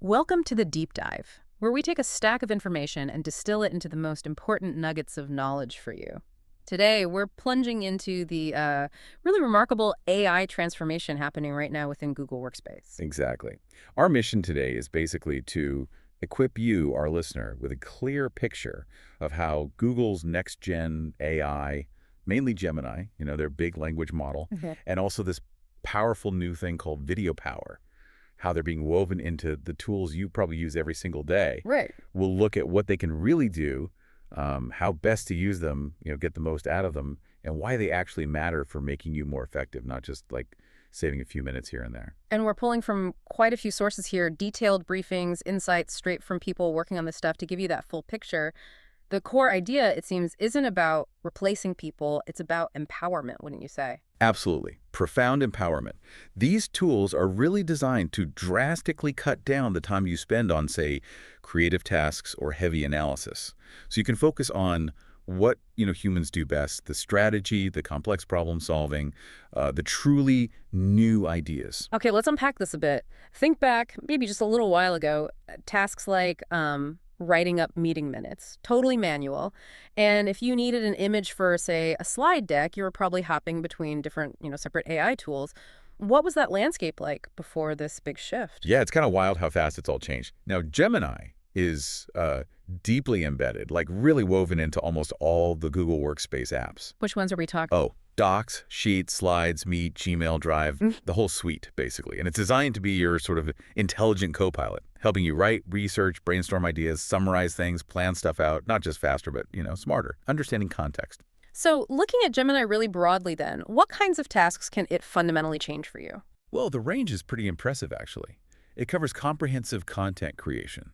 Welcome to the Deep Dive, where we take a stack of information and distill it into the most important nuggets of knowledge for you. Today, we're plunging into the really remarkable AI transformation happening right now within Google Workspace. Exactly. Our mission today is basically to equip you, our listener, with a clear picture of how Google's next-gen AI, mainly Gemini, their big language model, Mhm. and also this powerful new thing called video power, how they're being woven into the tools you probably use every single day. Right. We'll look at what they can really do, how best to use them, get the most out of them, and why they actually matter for making you more effective, not just like saving a few minutes here and there. And we're pulling from quite a few sources here, detailed briefings, insights straight from people working on this stuff to give you that full picture. The core idea, it seems, isn't about replacing people. It's about empowerment, wouldn't you say? Absolutely. Profound empowerment. These tools are really designed to drastically cut down the time you spend on, say, creative tasks or heavy analysis. So you can focus on what humans do best, the strategy, the complex problem solving, the truly new ideas. Okay, let's unpack this a bit. Think back, maybe just a little while ago, tasks like writing up meeting minutes, totally manual. And if you needed an image for, say, a slide deck, you were probably hopping between different, separate AI tools. What was that landscape like before this big shift? Yeah, it's kind of wild how fast it's all changed. Now, Gemini is deeply embedded, like really woven into almost all the Google Workspace apps. Which ones are we talking? Oh, Docs, Sheets, Slides, Meet, Gmail, Drive, the whole suite, basically. And it's designed to be your sort of intelligent co-pilot, helping you write, research, brainstorm ideas, summarize things, plan stuff out, not just faster, but, smarter, understanding context. So looking at Gemini really broadly then, what kinds of tasks can it fundamentally change for you? Well, the range is pretty impressive, actually. It covers comprehensive content creation.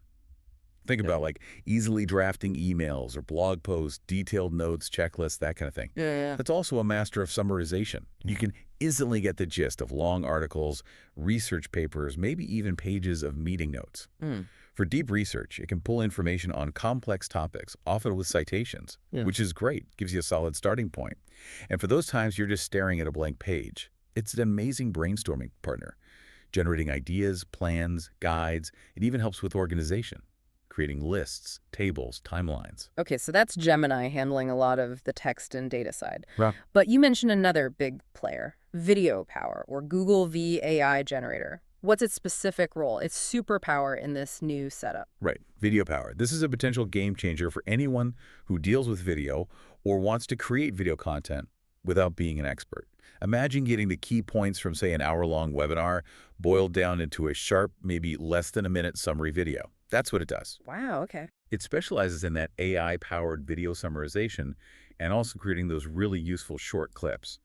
Think about like easily drafting emails or blog posts, detailed notes, checklists, that kind of thing. Yeah. That's also a master of summarization. You can instantly get the gist of long articles, research papers, maybe even pages of meeting notes. For deep research, it can pull information on complex topics, often with citations, which is great, gives you a solid starting point. And for those times you're just staring at a blank page, it's an amazing brainstorming partner, generating ideas, plans, guides. It even helps with organization, creating lists, tables, timelines. Okay, so that's Gemini handling a lot of the text and data side. Right. But you mentioned another big player, Video Power, or Google VAI Generator. What's its specific role, its superpower in this new setup? Right. Video power. This is a potential game changer for anyone who deals with video or wants to create video content without being an expert. Imagine getting the key points from, say, an hour-long webinar boiled down into a sharp, maybe less than a minute summary video. That's what it does. Wow, okay. It specializes in that AI-powered video summarization and also creating those really useful short clips.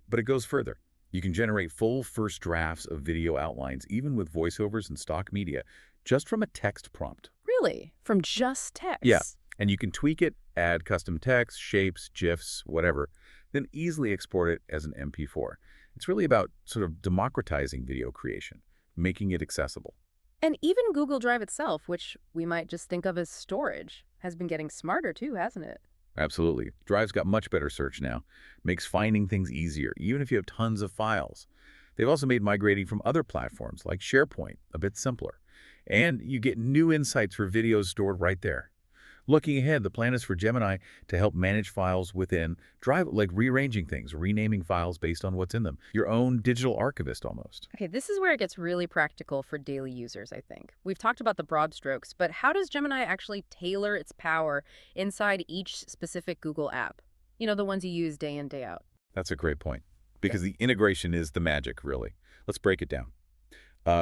But it goes further. You can generate full first drafts of video outlines, even with voiceovers and stock media, just from a text prompt. Really? From just text? Yeah, and you can tweak it, add custom text, shapes, GIFs, whatever, then easily export it as an MP4. It's really about sort of democratizing video creation, making it accessible. And even Google Drive itself, which we might just think of as storage, has been getting smarter too, hasn't it? Absolutely. Drive's got much better search now. Makes finding things easier, even if you have tons of files. They've also made migrating from other platforms like SharePoint a bit simpler. And you get new insights for videos stored right there. Looking ahead, the plan is for Gemini to help manage files within Drive, like rearranging things, renaming files based on what's in them. Your own digital archivist almost. Okay, this is where it gets really practical for daily users, I think. We've talked about the broad strokes, but how does Gemini actually tailor its power inside each specific Google app? The ones you use day in, day out. That's a great point, because the integration is the magic, really. Let's break it down.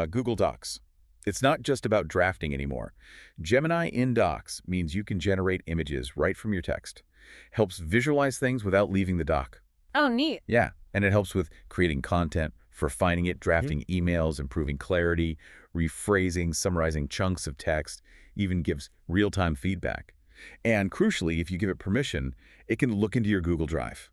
Google Docs. It's not just about drafting anymore. Gemini in Docs means you can generate images right from your text. Helps visualize things without leaving the doc. Oh, neat. Yeah, and it helps with creating content, refining it, drafting emails, improving clarity, rephrasing, summarizing chunks of text, even gives real-time feedback. And crucially, if you give it permission, it can look into your Google Drive.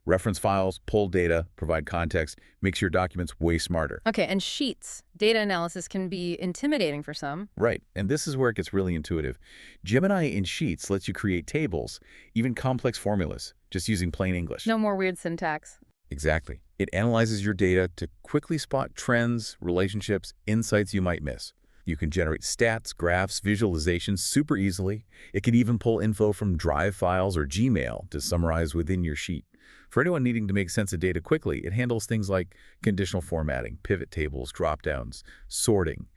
Reference files, pull data, provide context, makes your documents way smarter. Okay, and Sheets. Data analysis can be intimidating for some. Right, and this is where it gets really intuitive. Gemini in Sheets lets you create tables, even complex formulas, just using plain English. No more weird syntax. Exactly. It analyzes your data to quickly spot trends, relationships, insights you might miss. You can generate stats, graphs, visualizations super easily. It can even pull info from Drive files or Gmail to summarize within your sheet. For anyone needing to make sense of data quickly, it handles things like conditional formatting, pivot tables, dropdowns, sorting.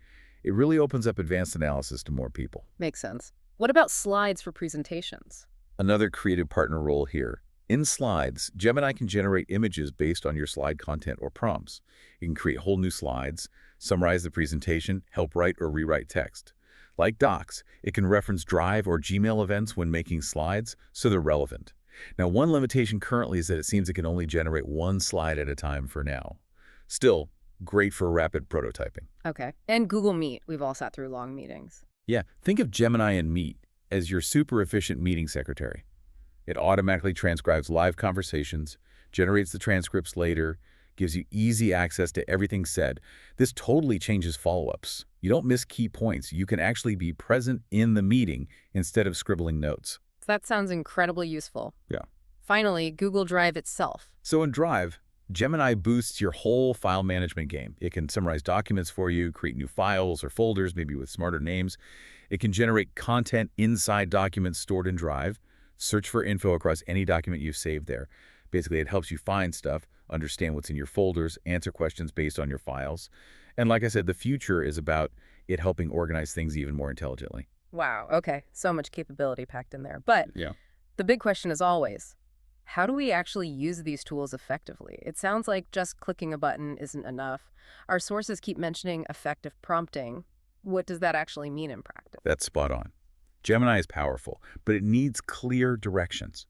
It really opens up advanced analysis to more people. Makes sense. What about slides for presentations? Another creative partner role here. In Slides, Gemini can generate images based on your slide content or prompts. You can create whole new slides, summarize the presentation, help write or rewrite text. Like Docs, it can reference Drive or Gmail events when making slides, so they're relevant. Now, one limitation currently is that it seems it can only generate one slide at a time for now. Still, great for rapid prototyping. Okay. And Google Meet. We've all sat through long meetings. Yeah, think of Gemini and Meet as your super efficient meeting secretary. It automatically transcribes live conversations, generates the transcripts later, gives you easy access to everything said. This totally changes follow-ups. You don't miss key points. You can actually be present in the meeting instead of scribbling notes. That sounds incredibly useful. Yeah. Finally, Google Drive itself. So in Drive, Gemini boosts your whole file management game. It can summarize documents for you, create new files or folders, maybe with smarter names. It can generate content inside documents stored in Drive, search for info across any document you've saved there. Basically, it helps you find stuff, understand what's in your folders, answer questions based on your files. And like I said, the future is about it helping organize things even more intelligently. Wow. Okay. So much capability packed in there. But Yeah. the big question is always, how do we actually use these tools effectively? It sounds like just clicking a button isn't enough. Our sources keep mentioning effective prompting. What does that actually mean in practice? That's spot on. Gemini is powerful, but it needs clear directions.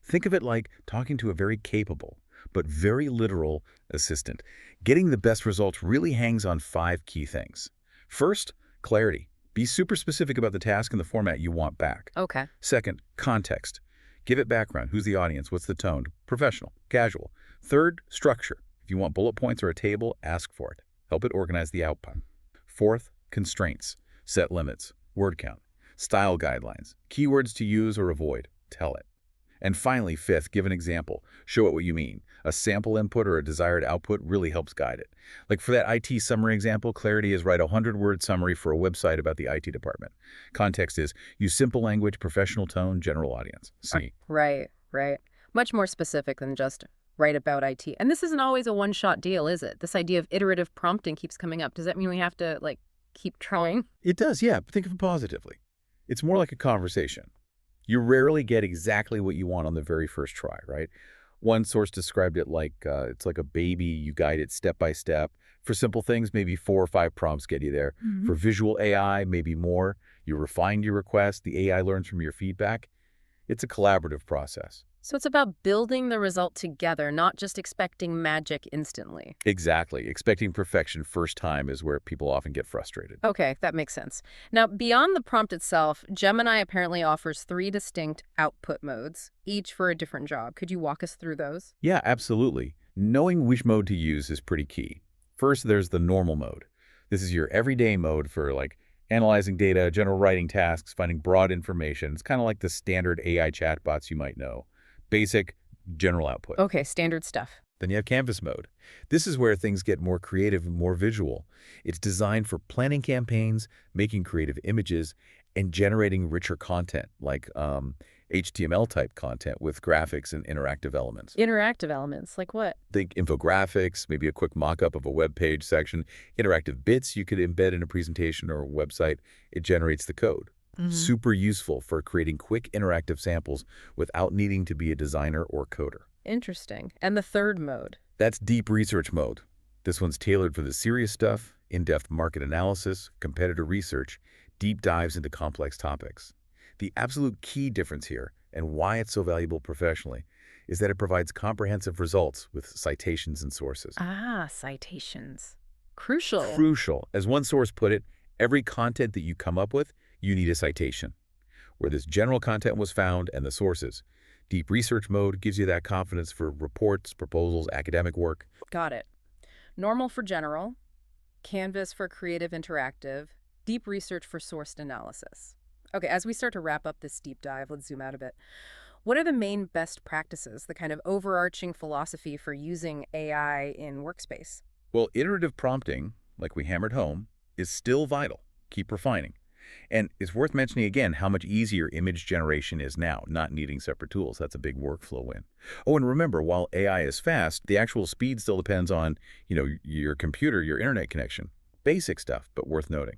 Think of it like talking to a very capable, but very literal assistant. Getting the best results really hangs on 5 key things. First, clarity. Be super specific about the task and the format you want back. Okay. Second, context. Give it background. Who's the audience? What's the tone? Professional, casual. Third, structure. If you want bullet points or a table, ask for it. Help it organize the output. Fourth, constraints. Set limits. Word count. Style guidelines. Keywords to use or avoid. Tell it. And finally, fifth, give an example. Show it what you mean. A sample input or a desired output really helps guide it. Like for that IT summary example, clarity is write a 100-word summary for a website about the IT department. Context is use simple language, professional tone, general audience. See? Right. Much more specific than just write about IT. And this isn't always a one-shot deal, is it? This idea of iterative prompting keeps coming up. Does that mean we have to, keep trying? It does, yeah. But think of it positively. It's more like a conversation. You rarely get exactly what you want on the very first try, right? One source described it like it's like a baby. You guide it step by step. For simple things, maybe 4 or 5 prompts get you there. Mm-hmm. For visual AI, maybe more. You refine your request. The AI learns from your feedback. It's a collaborative process. So it's about building the result together, not just expecting magic instantly. Exactly. Expecting perfection first time is where people often get frustrated. Okay, that makes sense. Now, beyond the prompt itself, Gemini apparently offers 3 distinct output modes, each for a different job. Could you walk us through those? Yeah, absolutely. Knowing which mode to use is pretty key. First, there's the normal mode. This is your everyday mode for analyzing data, general writing tasks, finding broad information. It's kind of like the standard AI chatbots you might know. Basic, general output. Okay, standard stuff. Then you have Canvas mode. This is where things get more creative and more visual. It's designed for planning campaigns, making creative images, and generating richer content like HTML-type content with graphics and interactive elements. Interactive elements, like what? Think infographics, maybe a quick mock-up of a web page section, interactive bits you could embed in a presentation or a website. It generates the code. Mm-hmm. Super useful for creating quick interactive samples without needing to be a designer or coder. Interesting. And the third mode? That's deep research mode. This one's tailored for the serious stuff, in-depth market analysis, competitor research, deep dives into complex topics. The absolute key difference here, and why it's so valuable professionally, is that it provides comprehensive results with citations and sources. Ah, citations. Crucial. Crucial. As one source put it, every content that you come up with, you need a citation. Where this general content was found and the sources. Deep research mode gives you that confidence for reports, proposals, academic work. Got it. Normal for general, Canvas for creative interactive, deep research for sourced analysis. Okay, as we start to wrap up this deep dive, let's zoom out a bit. What are the main best practices, the kind of overarching philosophy for using AI in Workspace? Well, iterative prompting, like we hammered home, is still vital. keep refining. And it's worth mentioning again how much easier image generation is now, not needing separate tools. That's a big workflow win. Oh, and remember, while AI is fast, the actual speed still depends on, your computer, your internet connection. Basic stuff, but worth noting.